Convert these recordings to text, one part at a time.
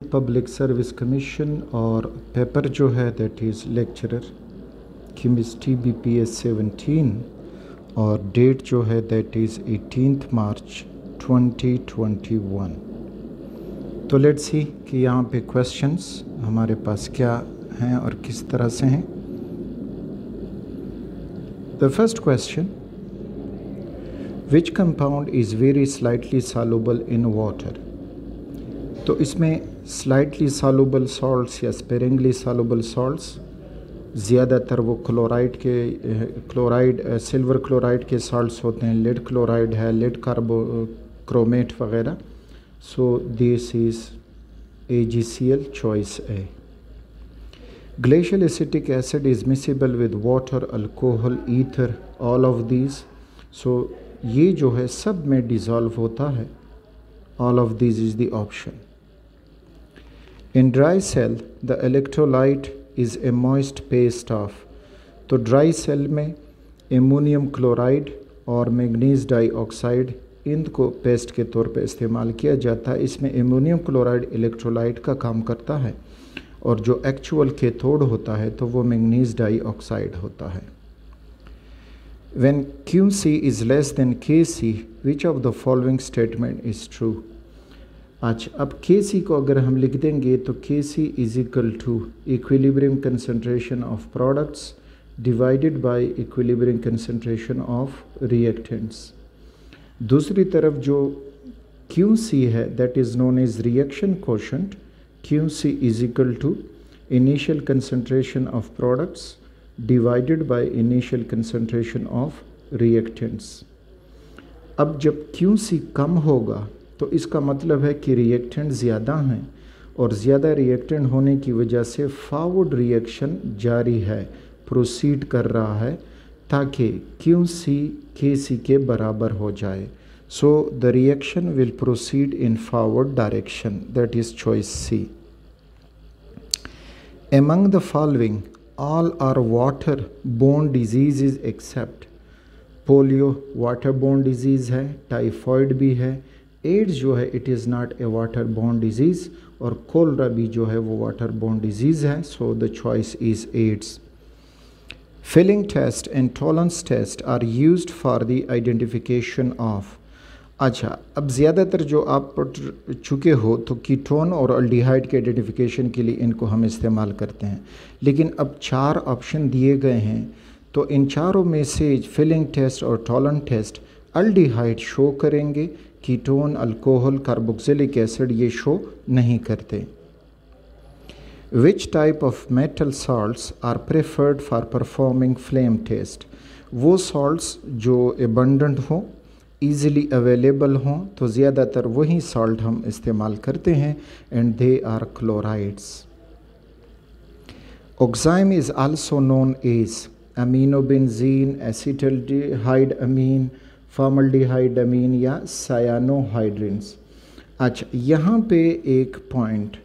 Public service commission और paper जो है that is lecturer chemistry BPS 17 और डेट जो है दैट इज़ 18 मार्च 2021। तो लेट्स सी कि यहाँ पे क्वेश्चंस हमारे पास क्या हैं और किस तरह से हैं। The first question, which compound is very slightly soluble in water. तो इसमें स्लाइटली सॉल्युबल सॉल्ट्स या स्पेरिंगली सॉल्युबल सॉल्ट्स ज़्यादातर वो क्लोराइड सिल्वर क्लोराइड के सॉल्ट्स होते हैं, लेड क्लोराइड है, लेड कार्बोक्रोमेट वगैरह। So this is AgCl choice A। Glacial acetic acid is miscible with water, alcohol, ether, all of these. So ये जो है सब में डिज़ोल्व होता है। All of these is the option. In dry cell, the electrolyte is a moist paste of। तो dry cell में ammonium chloride और मैग्नीज डाइऑक्साइड इनको पेस्ट के तौर पे इस्तेमाल किया जाता है। इसमें एमोनियम क्लोराइड इलेक्ट्रोलाइट का काम करता है और जो एक्चुअल कैथोड होता है तो वो मैग्नीज डाइऑक्साइड होता है। When QC is less than Kc, which of the following statement is true? अच्छा, अब Kc को अगर हम लिख देंगे तो Kc is equal to equilibrium concentration of products divided by equilibrium concentration of reactants. दूसरी तरफ जो Qc है that is known as reaction quotient. Qc is equal to initial concentration of products divided by initial concentration of reactants. अब जब Qc कम होगा तो इसका मतलब है कि रिएक्टेंट ज़्यादा हैं और ज़्यादा रिएक्टेंट होने की वजह से फॉरवर्ड रिएक्शन जारी है, प्रोसीड कर रहा है ताकि Qc Kc के बराबर हो जाए। So the reaction will proceed in forward direction, that is choice C। Among the following, all are water-borne diseases except polio waterborne disease है, टाइफॉइड भी है, एड्स जो है it is not a water borne disease और cholera भी जो है वो वाटर बोर्न डिजीज़ है। So the choice is AIDS. Fehling test and Tollens test are used for the identification of. अच्छा, अब ज़्यादातर जो आप पढ़ चुके हो तो कीटोन और अल्डिहाइड के आइडेंटिफिकेशन के लिए इनको हम इस्तेमाल करते हैं, लेकिन अब 4 ऑप्शन दिए गए हैं तो इन चारों में से फिलिंग टेस्ट और टॉलरेंस टेस्ट अल्डिहाइड शो करेंगे, कीटोन, अल्कोहल, कार्बोक्सिलिक एसिड ये शो नहीं करते। Which type of metal salts are preferred for performing flame test. वो सॉल्ट्स जो एबंडेंट हों, ईजिली अवेलेबल हों, तो ज़्यादातर वही सॉल्ट हम इस्तेमाल करते हैं and they are chlorides. Oxime is also known as aminobenzene, acetaldehyde amine, formaldehyde amine या सायानोहाइड्रिन्स। अच्छा, यहाँ पे एक पॉइंट,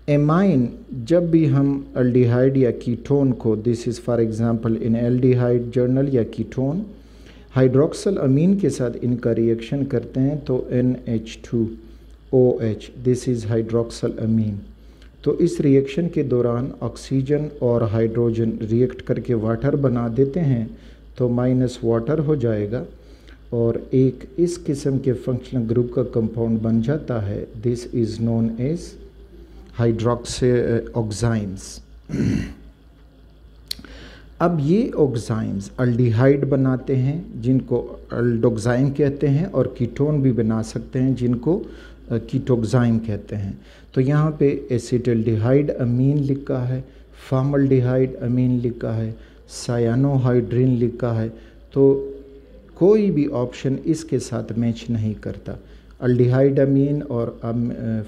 एमाइन जब भी हम अल्डिहाइड या कीटोन को, this is for example in aldehyde journal या कीटोन, हाइड्रोक्सल अमीन के साथ इनका रिएक्शन करते हैं तो NH2OH, दिस इज़ हाइड्रोक्सल अमीन। तो इस रिएक्शन के दौरान ऑक्सीजन और हाइड्रोजन रिएक्ट करके वाटर बना देते हैं तो माइनस वाटर हो जाएगा और एक इस किस्म के फंक्शनल ग्रुप का कंपाउंड बन जाता है। This is known as hydroxy oximes. अब ये ऑक्साइम्स अल्डिहाइड बनाते हैं जिनको अल्डोक्साइम कहते हैं और कीटोन भी बना सकते हैं जिनको कीटोक्साइम कहते हैं। तो यहाँ पे एसिटल्डिहाइड अमीन लिखा है, फॉर्मल्डिहाइड अमीन लिखा है, सायानोहाइड्रिन लिखा है, तो कोई भी ऑप्शन इसके साथ मैच नहीं करता, अल्डिहाइड अमीन और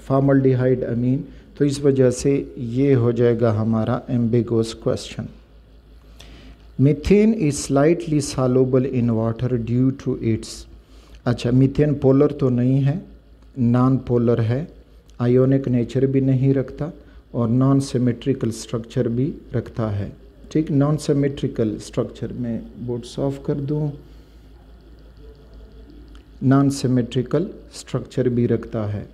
फॉर्मल्डिहाइड अमीन। तो इस वजह से ये हो जाएगा हमारा ambiguous question. Methane is slightly soluble in water due to its. अच्छा, मीथेन पोलर तो नहीं है, नॉन पोलर है, आयोनिक नेचर भी नहीं रखता और नॉन सिमेट्रिकल स्ट्रक्चर भी रखता है। ठीक, नॉन सिमेट्रिकल स्ट्रक्चर में बोर्ड्स ऑफ कर दूँ, नॉन सिमेट्रिकल स्ट्रक्चर भी रखता है।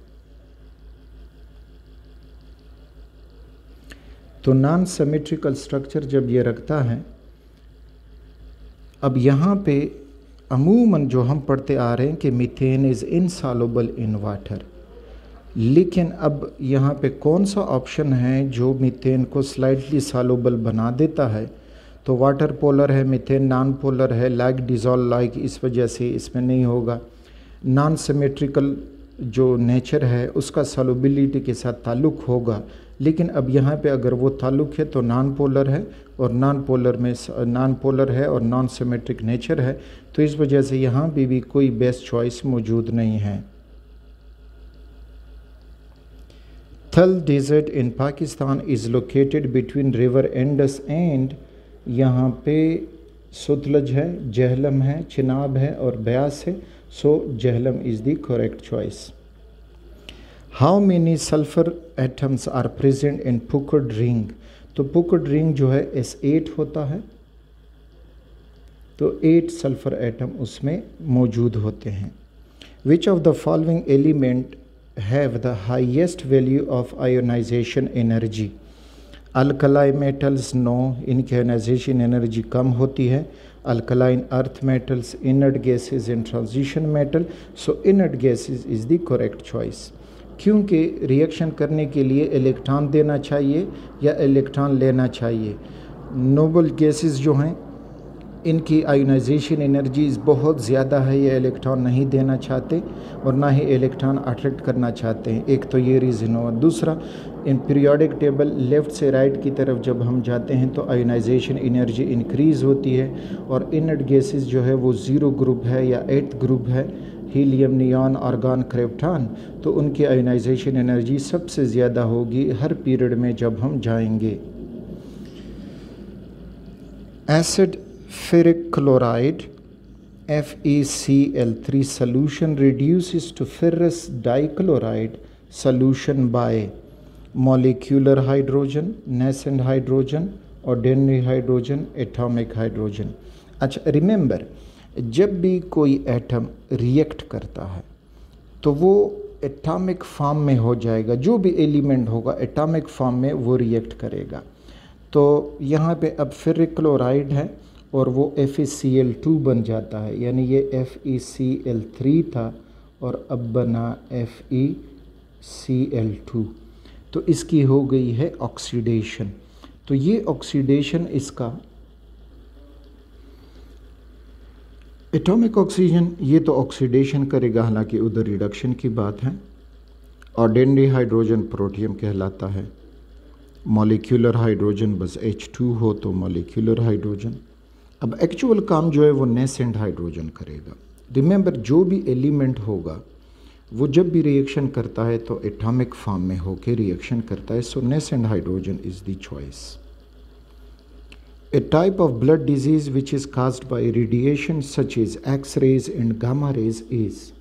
तो नॉन सिमेट्रिकल स्ट्रक्चर जब ये रखता है, अब यहाँ पे अमूमन जो हम पढ़ते आ रहे हैं कि methane is insoluble in water, लेकिन अब यहाँ पे कौन सा ऑप्शन है जो मीथेन को स्लाइटली सॉल्युबल बना देता है? तो वाटर पोलर है, मीथेन नॉन पोलर है, लाइक डिज़ोल्व लाइक, इस वजह से इसमें नहीं होगा। नॉन सिमेट्रिकल जो नेचर है उसका सॉल्युबिलिटी के साथ ताल्लुक़ होगा, लेकिन अब यहाँ पे अगर वो ताल्लुक़ है तो नॉन पोलर है, और नॉन पोलर में नॉन पोलर है और नॉन सिमेट्रिक नेचर है, तो इस वजह से यहाँ भी कोई बेस्ट चॉइस मौजूद नहीं है। Thal desert in Pakistan is located between river Indus and, यहाँ पे सतलज है, जहलम है, चिनाब है और ब्यास है, so Jhelum is the correct choice. How many sulphur atoms are present in puckered ring? तो पुकर्ड रिंग जो है S8 होता है, तो 8 सल्फ़र एटम उसमें मौजूद होते हैं। Which of the following element have the highest value of ionization energy? Alkali metals no, इनकी आयोनाइजेशन एनर्जी कम होती है। Alkaline earth metals, inert gases and transition metal, so inert gases is the correct choice, क्योंकि reaction करने के लिए electron देना चाहिए या इलेक्ट्रॉन लेना चाहिए। नोबल गैसेस जो हैं इनकी आयोनाइजेशन एनर्जीज बहुत ज़्यादा है, ये इलेक्ट्रॉन नहीं देना चाहते और ना ही इलेक्ट्रॉन अट्रैक्ट करना चाहते हैं। एक तो ये रीज़न हुआ। दूसरा, इन पीरियोडिक टेबल लेफ़्ट से राइट की तरफ जब हम जाते हैं तो आयोनाइजेशन एनर्जी इंक्रीज़ होती है, और इनर्ट गैसेस जो है वो 0 ग्रुप है या 8th ग्रुप है, हीलियम, नियॉन, आर्गन, क्रिप्टॉन, तो उनकी आयोनाइजेशन एनर्जी सबसे ज़्यादा होगी हर पीरियड में जब हम जाएंगे। Acid ferric chloride FeCl3 solution reduces to ferrous dichloride solution by molecular hydrogen, nascent hydrogen और denary hydrogen, atomic hydrogen। अच्छा, रिमेंबर, जब भी कोई एटम रिएक्ट करता है तो वो एटॉमिक फॉर्म में हो जाएगा, जो भी एलिमेंट होगा एटॉमिक फॉर्म में वो रिएक्ट करेगा। तो यहाँ पे अब फेरिक क्लोराइड है और वो FeCl2 बन जाता है, यानी ये FeCl3 था और अब बना FeCl2, तो इसकी हो गई है ऑक्सीडेशन। तो ये ऑक्सीडेशन इसका एटॉमिक ऑक्सीजन, ये तो ऑक्सीडेशन करेगा, हालांकि उधर रिडक्शन की बात है। और डेनरी हाइड्रोजन प्रोटियम कहलाता है। मॉलिक्यूलर हाइड्रोजन बस H2 हो तो मॉलिक्यूलर हाइड्रोजन। अब एक्चुअल काम जो है वो नेसेंट हाइड्रोजन करेगा। रिमेंबर, जो भी एलिमेंट होगा वो जब भी रिएक्शन करता है तो एटॉमिक फॉर्म में होकर रिएक्शन करता है, so nascent hydrogen is the choice. A type of blood disease which is caused by radiation such as X-rays and gamma rays is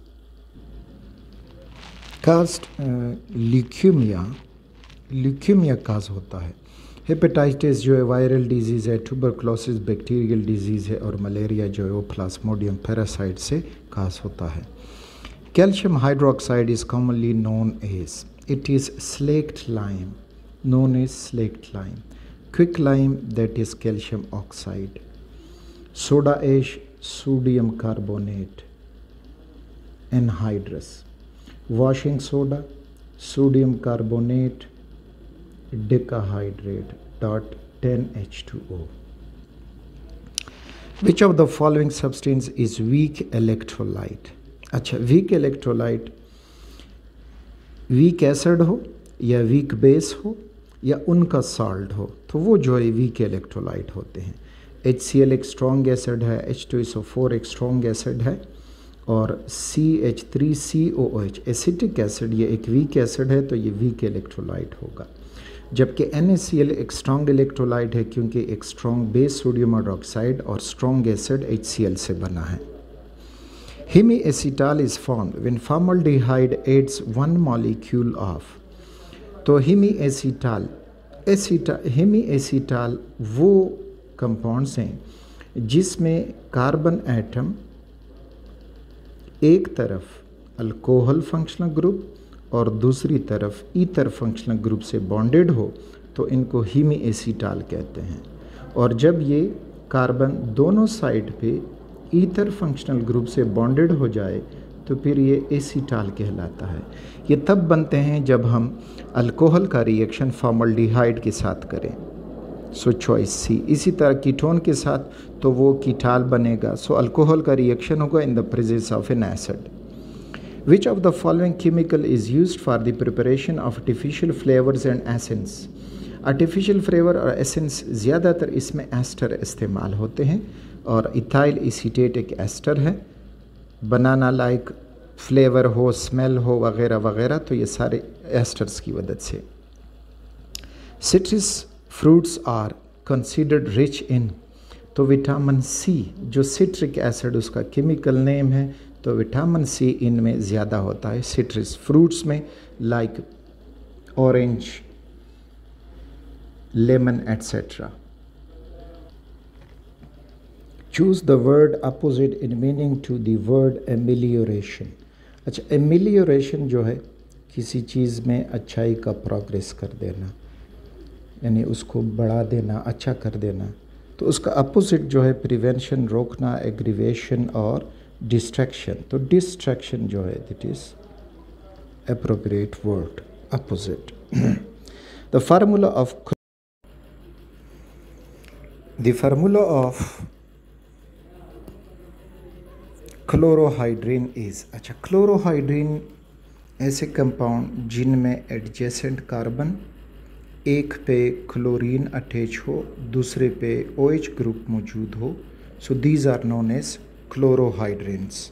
caused leukemia। Leukaemia cause होता है। Hepatitis जो है viral disease है, tuberculosis bacterial disease है, और malaria जो है वो प्लाज्मोडियम पैरासाइट से काज होता है। Calcium hydroxide is commonly known as, it is slaked lime, known as slaked lime. Quick lime, that is calcium oxide. Soda ash, sodium carbonate, anhydrous. Washing soda, sodium carbonate, decahydrate, dot 10H2O। Which of the following substance is weak electrolyte? अच्छा, weak electrolyte weak acid हो या weak base हो या उनका salt हो, तो वो जो है weak electrolyte होते हैं। HCl एक strong acid है, H2SO4 एक strong acid है, और CH3COOH एसिटिक एसिड ये एक वीक एसिड है, तो ये वीक इलेक्ट्रोलाइट होगा। जबकि NaCl एक स्ट्रॉन्ग इलेक्ट्रोलाइट है, क्योंकि एक स्ट्रॉन्ग बेस सोडियम हाइड्रोक्साइड और स्ट्रॉन्ग एसिड HCl से बना है। Hemiacetal is formed when formaldehyde adds 1 molecule of, तो हेमीएसिटाल वो कंपाउंड्स हैं जिसमें कार्बन एटम एक तरफ अल्कोहल फंक्शनल ग्रुप और दूसरी तरफ ईथर फंक्शनल ग्रुप से बॉन्डेड हो, तो इनको हीमी एसीटाल कहते हैं। और जब ये कार्बन दोनों साइड पे ईथर फंक्शनल ग्रुप से बॉन्डेड हो जाए तो फिर ये एसीटाल कहलाता है। ये तब बनते हैं जब हम अल्कोहल का रिएक्शन फॉर्मल्डिहाइड के साथ करें। सो चॉइस सी। इसी तरह कीटोन के साथ तो वो कीटाल बनेगा। सो अल्कोहल का रिएक्शन होगा in the presence of N acid. Which of the following chemical is used for the preparation of artificial flavors and essence? Artificial flavour और एसेंस ज़्यादातर इसमें एस्टर इस्तेमाल होते हैं और इथाइल एसीटेट एक एस्टर है। बनाना लाइक फ्लेवर हो, स्मेल हो वगैरह वगैरह, तो ये सारे एस्टर्स की मदद से। Citrus fruits are considered rich in, तो विटामिन सी जो सिट्रिक एसिड उसका केमिकल नेम है, तो विटामिन सी इनमें ज़्यादा होता है सिट्रस फ्रूट्स में, like orange, lemon etcetera. Choose the word opposite in meaning to the word amelioration. अच्छा, एमिलियोरेशन जो है किसी चीज़ में अच्छाई का प्रोग्रेस कर देना, यानी उसको बढ़ा देना, अच्छा कर देना। तो उसका अपोजिट जो है प्रिवेंशन, रोकना, एग्रीवेशन और डिस्ट्रैक्शन। तो डिस्ट्रैक्शन जो है that is appropriate word, opposite. The formula of chlorohydrin is. अच्छा, क्लोरोहाइड्रिन ऐसे कंपाउंड जिनमें एडजेसेंट कार्बन एक पे क्लोरीन अटैच हो, दूसरे पे OH ग्रुप मौजूद हो, so these are known as chlorohydrins.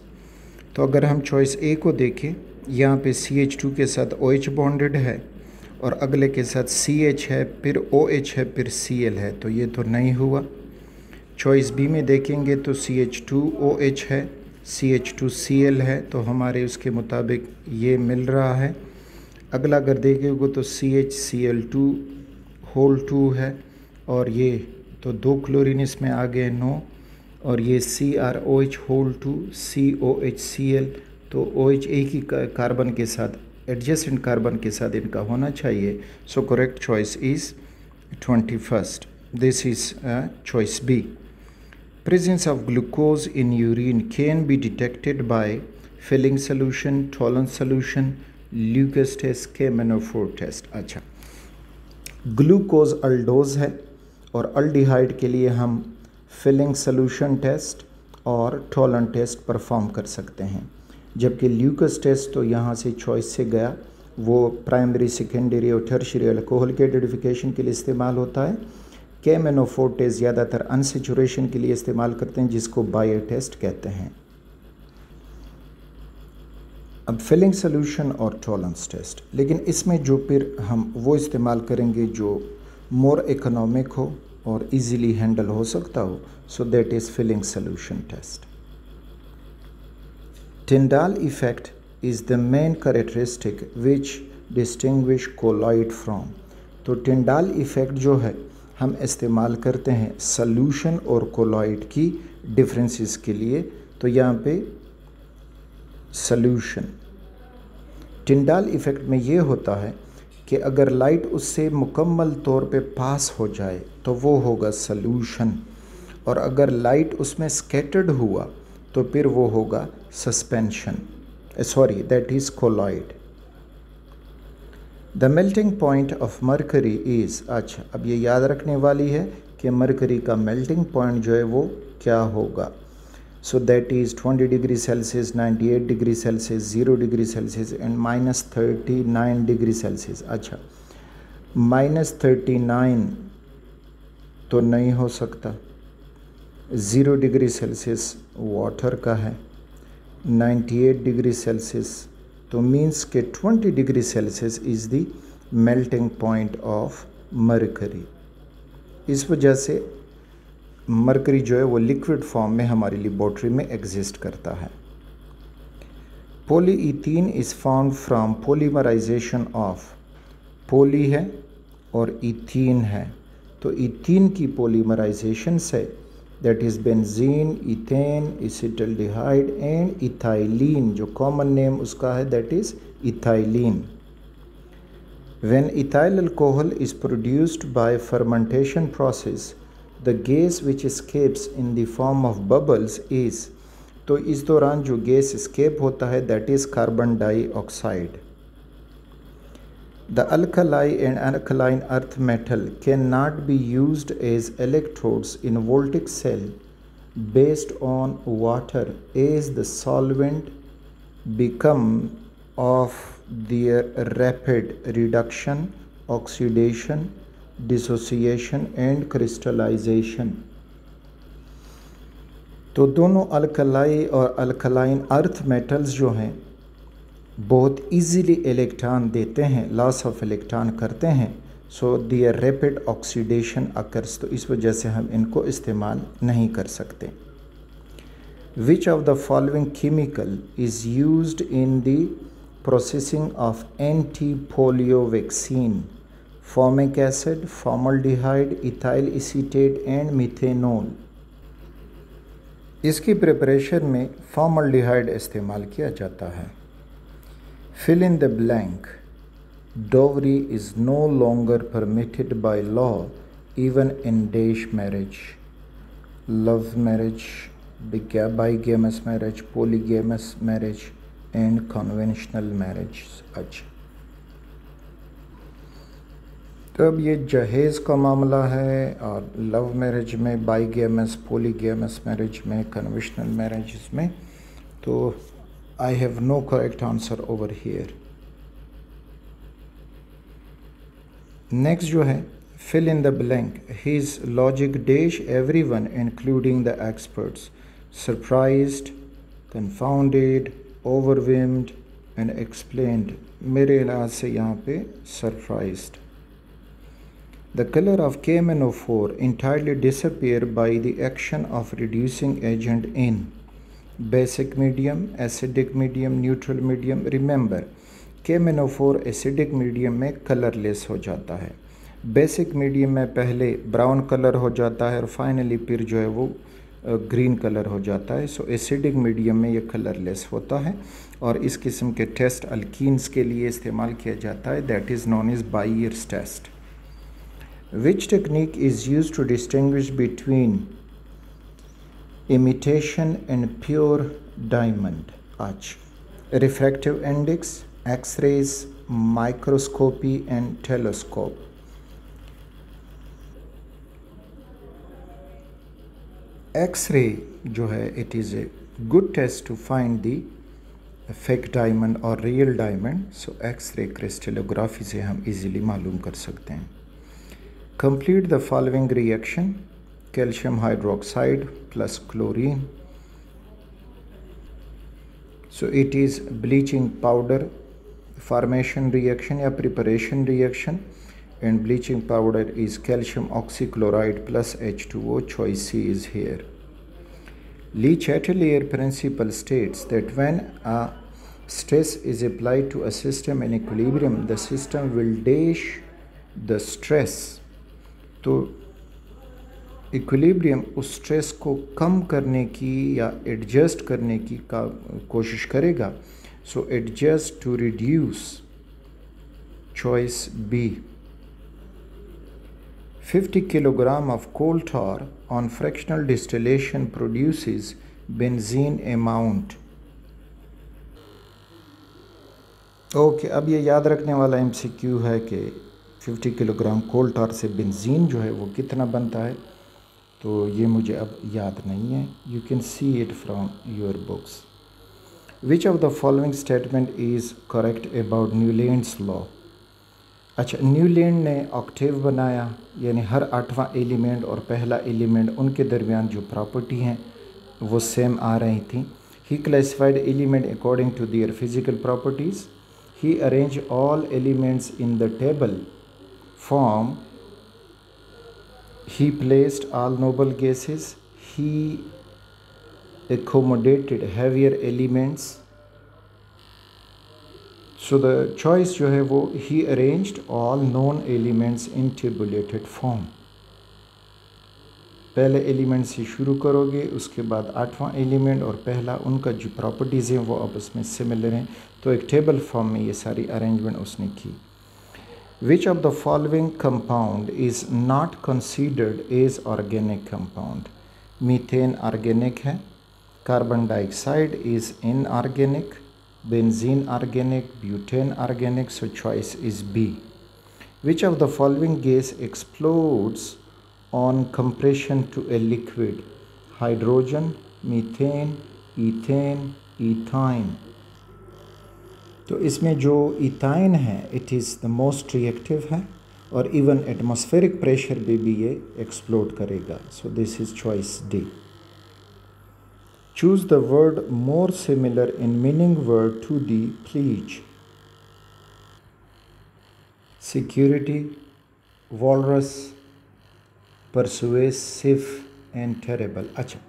तो अगर हम चॉइस ए को देखें, यहाँ पे CH2 के साथ OH बॉन्डेड है और अगले के साथ CH है, फिर OH है, फिर Cl है, तो ये तो नहीं हुआ। चॉइस बी में देखेंगे तो CH2OH है, CH2Cl है, तो हमारे उसके मुताबिक ये मिल रहा है। अगला अगर देखेंगे तो CHCl2 होल 2 है और ये तो 2 क्लोरीन इसमें आ गए 9, और ये CrOH होल 2 COHCl, तो OH एक ही कार्बन के साथ, एडजेसेंट कार्बन के साथ इनका होना चाहिए। So correct choice is 21st। This is choice B. Presence of glucose in urine can be detected by filling solution, Tollens solution, Lucas test, केमेनोफोर टेस्ट। अच्छा, ग्लूकोज अल्डोज है और अल्डिहाइड के लिए हम फिलिंग सोल्यूशन टेस्ट और टोलन टेस्ट परफॉर्म कर सकते हैं, जबकि ल्यूकस टेस्ट तो यहाँ से चॉइस से गया, वो प्राइमरी, सेकेंडरी और टर्शियरी अल्कोहल के आइडेंटिफिकेशन के लिए इस्तेमाल होता है। केमेनोफोर टेस्ट ज़्यादातर अनसेचुरेशन के लिए इस्तेमाल करते हैं, जिसको बायर टेस्ट कहते हैं। अब फिलिंग सोल्यूशन और टोलेंस टेस्ट, लेकिन इसमें जो फिर हम वो इस्तेमाल करेंगे जो मोर इकोनॉमिक हो और इजीली हैंडल हो सकता हो, so that is Fehling solution test. Tyndall effect is the main characteristic which distinguish colloid from. तो टिंडाल इफेक्ट जो है हम इस्तेमाल करते हैं सोल्यूशन और कोलॉइड की डिफरेंसेस के लिए। तो यहाँ पे सोल्यूशन, टिंडाल इफ़ेक्ट में ये होता है कि अगर लाइट उससे मुकम्मल तौर पे पास हो जाए तो वो होगा सोल्यूशन, और अगर लाइट उसमें स्कैटर्ड हुआ तो फिर वो होगा suspension, sorry that is colloid. The melting point of mercury is. अच्छा, अब ये याद रखने वाली है कि मरकरी का मेल्टिंग पॉइंट जो है वो क्या होगा। So that is 20 degree Celsius, 98 degree Celsius, 0 degree Celsius and -39 degree Celsius। अच्छा, -39 तो नहीं हो सकता, 0 डिग्री सेल्सियस वाटर का है, 98 डिग्री सेल्सियस तो मीन्स के 20 degree Celsius is the melting point of mercury. इस वजह से मरकरी जो है वो लिक्विड फॉर्म में हमारी लेबोरेटरी में एग्जिस्ट करता है। Polyethene is found from polymerisation of, poly है और इथीन है, तो इथीन की पॉलीमराइजेशन से that is benzene, ethane, acetaldehyde and ethylene, जो कॉमन नेम उसका है that is ethylene. When ethyl alcohol is produced by fermentation process, the gas which escapes in the form of bubbles is, तो इस दौरान जो gas escape होता है that is carbon dioxide. The alkali and alkaline earth metal cannot be used as electrodes in voltaic cell based on water as the solvent become of their rapid reduction, oxidation, dissociation and crystallization. तो दोनों alkali और alkaline earth metals जो हैं बहुत easily electron देते हैं, loss of electron करते हैं, so there rapid oxidation occurs, तो इस वजह से हम इनको इस्तेमाल नहीं कर सकते. Which of the following chemical is used in the processing of anti-polio vaccine? Formic acid, formaldehyde, ethyl acetate and methanol. इसकी प्रिपरेशन में फॉर्मल्डिहाइड इस्तेमाल किया जाता है. Fill in the blank. Dowry is no longer permitted by law even in Daesh marriage, love marriage, bigamous marriage, polygamous marriage and conventional marriage. अच्छा, तो अब ये जहेज़ का मामला है और लव मैरिज में, बाईगेमस, पोलीगेमस मैरिज में, कन्वेंशनल मैरिजेस में, तो I have no correct answer over here. Next जो है, fill in the blank. His logic dash everyone including the experts, surprised, confounded, overwhelmed and explained. मेरे लिहाज से यहाँ पे surprised. The color of KMnO4 entirely disappear by the action of reducing agent in basic medium, acidic medium, neutral medium. Remember, KMnO4 acidic medium में colorless हो जाता है, basic medium में पहले ब्राउन कलर हो जाता है और फाइनली फिर जो है वो ग्रीन कलर हो जाता है. सो एसिडिक मीडियम में ये कलरलेस होता है और इस किस्म के टेस्ट अल्कीन्स के लिए इस्तेमाल किया जाता है, that is known as Baeyer's test. Which technique is used to distinguish between imitation and pure diamond? आज refractive index, X-rays, microscopy and telescope. X-ray जो है it is a good test to find the fake diamond और real diamond. So X-ray crystallography से हम easily मालूम कर सकते हैं. Complete the following reaction. Calcium hydroxide plus chlorine. So it is bleaching powder formation reaction या preparation reaction, and bleaching powder is calcium oxychloride plus H2O. Choice C is here. Le Chatelier principle states that when a stress is applied to a system in equilibrium, the system will dash the stress. तो equilibrium उस stress को कम करने की या adjust करने की कोशिश करेगा. So adjust to reduce. Choice B. 50 kg of coal tar on fractional distillation produces benzene amount. Okay, अब ये याद रखने वाला MCQ है कि 50 किलोग्राम कोल टार से बेंजीन जो है वो कितना बनता है, तो ये मुझे अब याद नहीं है. You can see it from your books. Which of the following statement is correct about Newlands law? अच्छा, न्यूलैंड ने ऑक्टेव बनाया, यानी हर 8वां एलिमेंट और पहला एलिमेंट उनके दरमियान जो प्रॉपर्टी हैं वो सेम आ रही थी. He classified element according to their physical properties. He arrange all elements in the table form. He placed all noble gases. He accommodated heavier elements. So the choice जो है वो he arranged all known elements in tabulated form. पहले element से शुरू करोगे, उसके बाद 8वां element और पहला, उनका जो प्रॉपर्टीज़ हैं वो आपस में सिमिलर हैं, तो एक टेबल फॉर्म में ये सारी अरेंजमेंट उसने की. Which of the following compound is not considered as organic compound? Methane organic है, carbon dioxide is inorganic, benzene organic, butane organic, so choice is B. Which of the following gas explodes on compression to a liquid? Hydrogen, methane, ethane, ethine. तो इसमें जो ethyne है it is the most reactive है और even atmospheric pressure पे भी ये explode करेगा. So this is choice D. Choose the word more similar in meaning word to the please. Security, walrus, persuasive and terrible. अच्छा,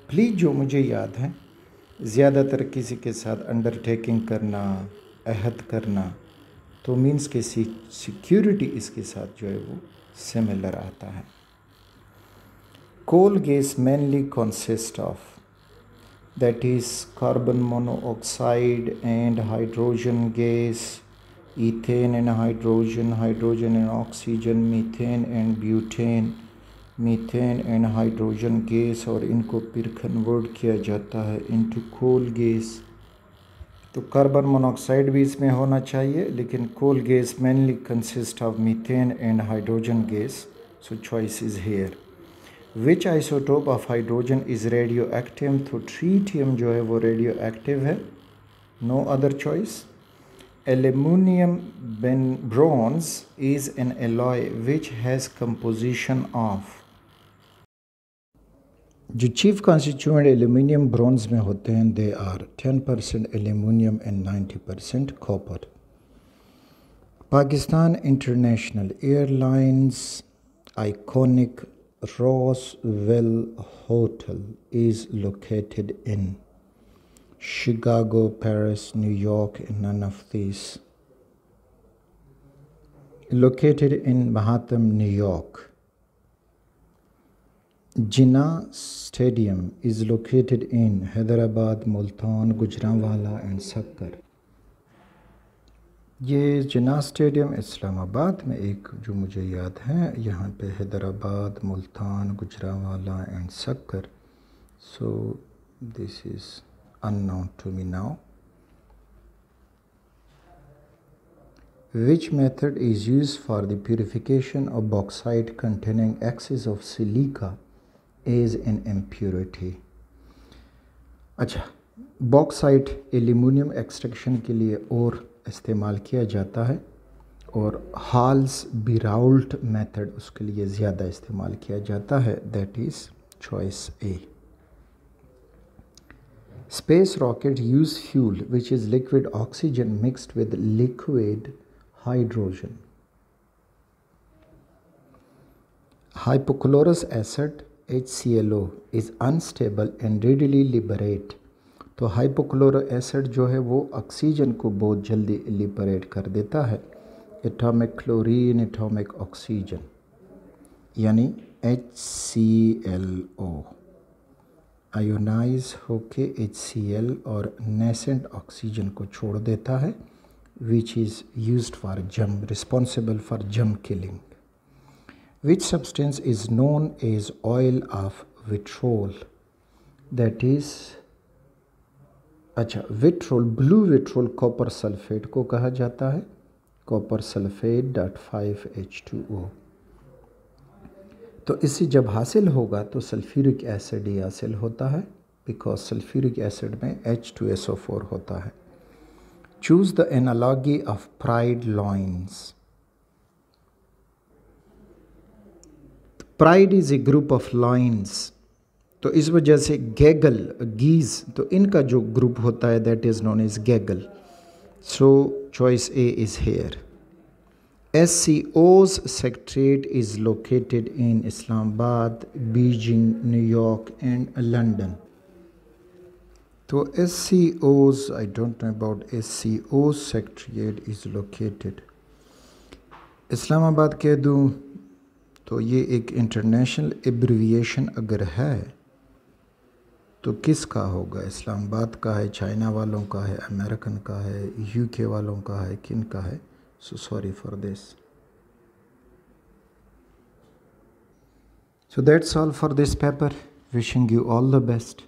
please जो मुझे याद है ज़्यादातर किसी के साथ अंडरटेकिंग करना, अहद करना, तो मीन्स के सिक्योरिटी इसके साथ जो है वो सिमिलर आता है. Coal gas mainly consist of, that is carbon monoxide and hydrogen gas, ethane and hydrogen, hydrogen and oxygen, methane and butane, methane and hydrogen gas, और इनको फिर कन्वर्ट किया जाता है इनटू कोल गैस. तो कार्बन मोनोऑक्साइड भी इसमें होना चाहिए, लेकिन coal gas mainly consist of methane and hydrogen gas, so choice is here. Which isotope of hydrogen is radioactive? तो ट्रीटियम जो है वो रेडियो एक्टिव है, no other choice. Aluminium bronze is an alloy which has composition of. जो chief constituent aluminium bronze में होते हैं they are 10% aluminium and 90% copper. Pakistan International Airlines iconic Roosevelt hotel is located in Chicago, Paris, New York, and none of these. Located in Manhattan, New York. Jinnah Stadium is located in Hyderabad, Multan, Gujranwala and Sakkar. ये जिन्ना stadium Islamabad में एक जो मुझे याद है, यहाँ पे Hyderabad, Multan, Gujranwala and Sukkur. So this is unknown to me now. Which method is used for the purification of bauxite containing excess of silica as an impurity? अच्छा, बॉक्साइट एल्यूमिनियम एक्सट्रैक्शन के लिए और इस्तेमाल किया जाता है और हाल्स बिराउल्ट मेथड उसके लिए ज़्यादा इस्तेमाल किया जाता है, that is choice A. Space rockets use fuel which is liquid oxygen mixed with liquid hydrogen. Hypochlorous acid HClO is unstable and readily liberate. तो हाइपोक्लोरिक एसिड जो है वो ऑक्सीजन को बहुत जल्दी लिबरेट कर देता है. एटॉमिक क्लोरीन, एटॉमिक ऑक्सीजन, यानी HClO आयोनाइज होके HCl और नेसेंट ऑक्सीजन को छोड़ देता है, which is used for germ, responsible for germ killing. Which substance is known as oil of vitriol? That is, अच्छा, vitriol, blue vitriol copper sulphate को कहा जाता है, कॉपर सल्फेट .5H2O. तो इससे जब हासिल होगा तो सल्फ्यूरिक एसिड ही हासिल होता है, बिकॉज सल्फ्यूरिक एसिड में H2SO4 होता है. Choose the analogy of pride lion's. Pride is a group of lion's, तो इस वजह से गैगल, गीज, तो इनका जो ग्रुप होता है दैट इज़ नोन एज गैगल. So choice A is here. SCO's secretariat is located in Islamabad, Beijing, New York and London. So SCO's, I don't know about SCO's secretariat is located. Islamabad कह दूँ तो ये एक international abbreviation अगर है तो किसका होगा? इस्लामाबाद का है, चाइना वालों का है, अमेरिकन का है, UK वालों का है, किन का है? So sorry for this. So that's all for this paper. Wishing you all the best.